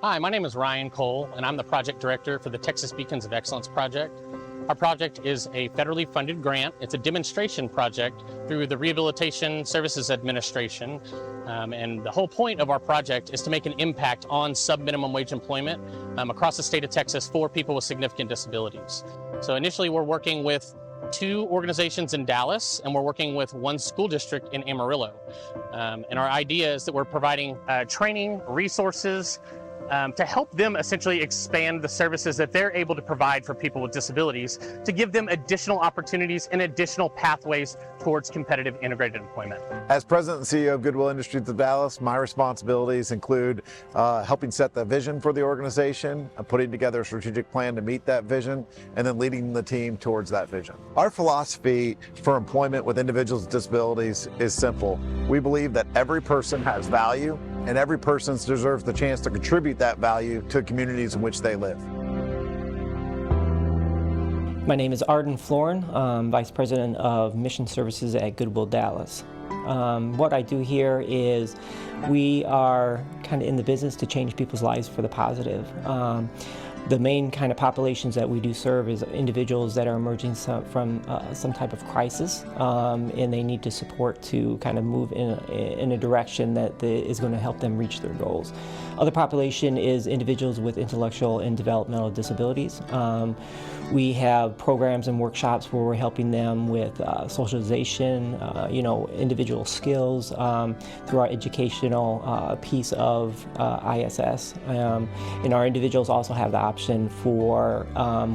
Hi, my name is Ryan Cole, and I'm the project director for the Texas Beacons of Excellence project. Our project is a federally funded grant. It's a demonstration project through the Rehabilitation Services Administration. And the whole point of our project is to make an impact on sub-minimum wage employment across the state of Texas for people with significant disabilities. So initially we're working with 2 organizations in Dallas, and we're working with 1 school district in Amarillo. And our idea is that we're providing training, resources, to help them essentially expand the services that they're able to provide for people with disabilities, to give them additional opportunities and additional pathways towards competitive integrated employment. As President and CEO of Goodwill Industries of Dallas, my responsibilities include helping set the vision for the organization, putting together a strategic plan to meet that vision, and then leading the team towards that vision. Our philosophy for employment with individuals with disabilities is simple. We believe that every person has value, and every person deserves the chance to contribute that value to communities in which they live. My name is Arden Florin. I'm Vice President of Mission Services at Goodwill Dallas. What I do here is we are kind of in the business to change people's lives for the positive. The main kind of populations that we do serve is individuals that are emerging from some type of crisis, and they need to support to kind of move in a direction that is going to help them reach their goals. Other population is individuals with intellectual and developmental disabilities. We have programs and workshops where we're helping them with socialization, individual skills through our educational piece of ISS. And our individuals also have the option for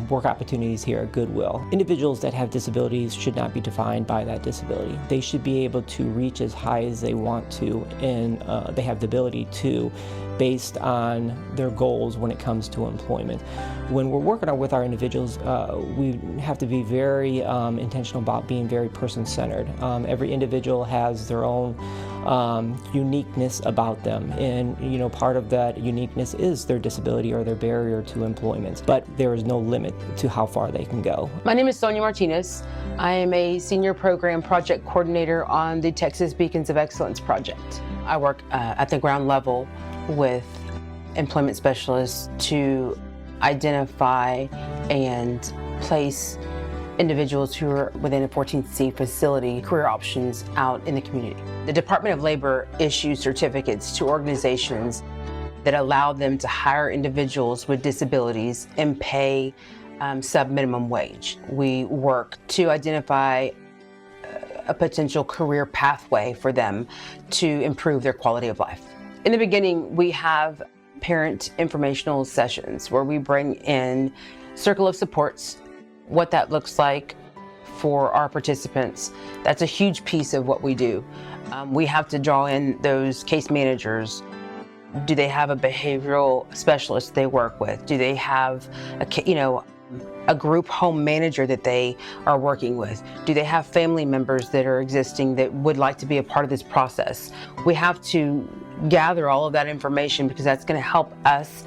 work opportunities here at Goodwill. Individuals that have disabilities should not be defined by that disability. They should be able to reach as high as they want to, and they have the ability to, based on their goals when it comes to employment. When we're working with our individuals, we have to be very intentional about being very person-centered. Every individual has their own uniqueness about them, and part of that uniqueness is their disability or their barrier to employment, but there is no limit to how far they can go. My name is Sonia Martinez. I am a senior program project coordinator on the Texas Beacons of Excellence project. I work at the ground level with employment specialists to identify and place individuals who are within a 14C facility career options out in the community. The Department of Labor issues certificates to organizations that allow them to hire individuals with disabilities and pay sub-minimum wage. We work to identify a potential career pathway for them to improve their quality of life. In the beginning, we have parent informational sessions where we bring in circle of supports, what that looks like for our participants. That's a huge piece of what we do. We have to draw in those case managers. Do they have a behavioral specialist they work with? Do they have a group home manager that they are working with? Do they have family members that are existing that would like to be a part of this process? We have to gather all of that information because that's going to help us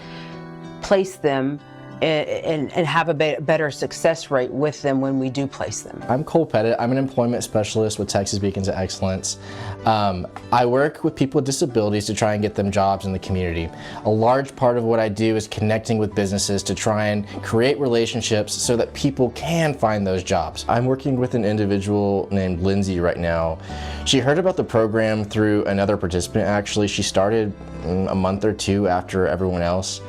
place them and have a better success rate with them when we do place them. I'm Cole Pettit. I'm an employment specialist with Texas Beacons of Excellence. I work with people with disabilities to try and get them jobs in the community. A large part of what I do is connecting with businesses to try and create relationships so that people can find those jobs. I'm working with an individual named Lindsay right now. She heard about the program through another participant actually. She started a month or 2 after everyone else.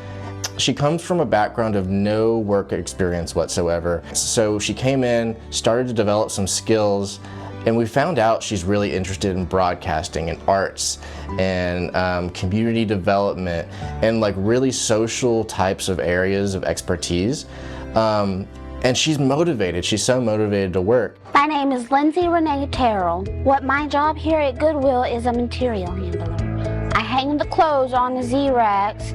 She comes from a background of no work experience whatsoever. So she came in, started to develop some skills, and we found out she's really interested in broadcasting and arts and community development and like really social types of areas of expertise. And she's motivated. She's so motivated to work. My name is Lindsay Renee Terrell. What my job here at Goodwill is a material handler. I hang the clothes on the Z-racks,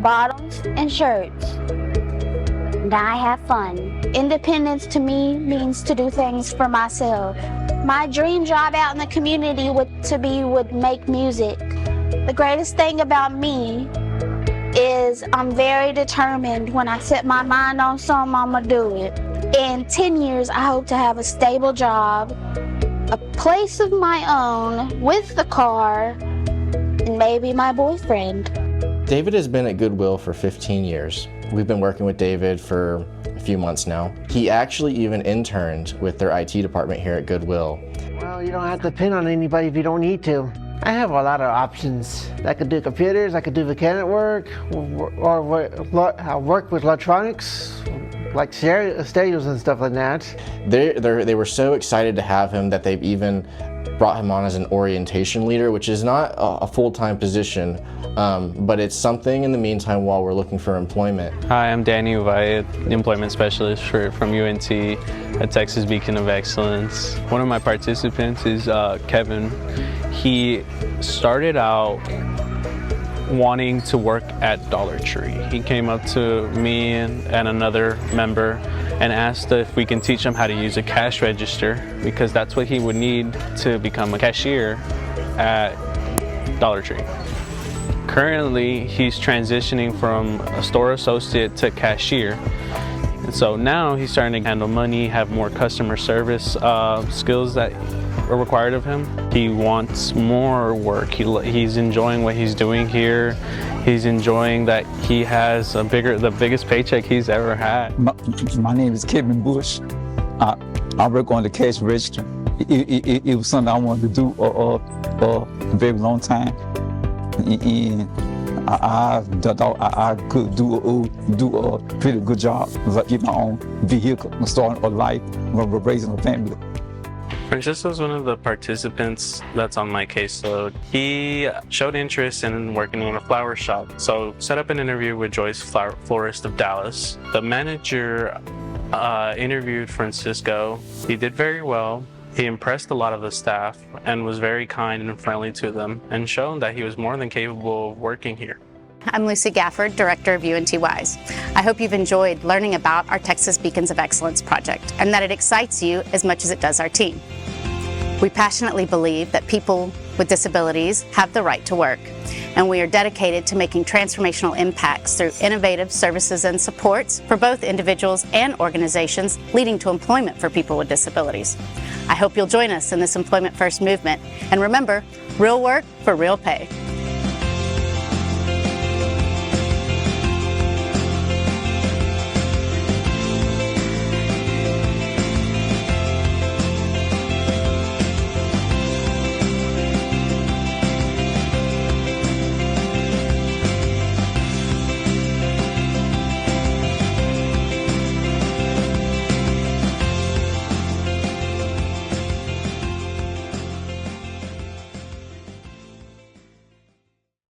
bottoms and shirts, and I have fun. Independence to me means to do things for myself. My dream job out in the community would make music. The greatest thing about me is I'm very determined. When I set my mind on something, I'm gonna do it. In 10 years, I hope to have a stable job, a place of my own with the car, and maybe my boyfriend. David has been at Goodwill for 15 years. We've been working with David for a few months now. He actually even interned with their IT department here at Goodwill. Well, you don't have to depend on anybody if you don't need to. I have a lot of options. I could do computers, I could do mechanic work, or work with electronics, like stereos and stuff like that. They were so excited to have him that they've even brought him on as an orientation leader, which is not a full-time position, but it's something in the meantime while we're looking for employment. Hi, I'm Danny Uvaya, employment specialist from UNT at Texas Beacon of Excellence. One of my participants is Kevin. He started out wanting to work at Dollar Tree. He came up to me and another member and asked if we can teach him how to use a cash register, because that's what he would need to become a cashier at Dollar Tree. Currently, he's transitioning from a store associate to cashier. And so now he's starting to handle money, have more customer service skills that are required of him. He wants more work. He's enjoying what he's doing here. He's enjoying that he has the biggest paycheck he's ever had. My name is Kevin Bush. I work on the cash register. It was something I wanted to do for a very long time. And I could do a pretty good job. Like get my own vehicle and start a life, raising a family. Francisco is one of the participants that's on my caseload. He showed interest in working in a flower shop, so set up an interview with Joyce, florist of Dallas. The manager interviewed Francisco. He did very well. He impressed a lot of the staff and was very kind and friendly to them, and shown that he was more than capable of working here. I'm Lucy Gafford, Director of UNT WISE. I hope you've enjoyed learning about our Texas Beacons of Excellence project and that it excites you as much as it does our team. We passionately believe that people with disabilities have the right to work, and we are dedicated to making transformational impacts through innovative services and supports for both individuals and organizations, leading to employment for people with disabilities. I hope you'll join us in this Employment First movement, and remember, real work for real pay.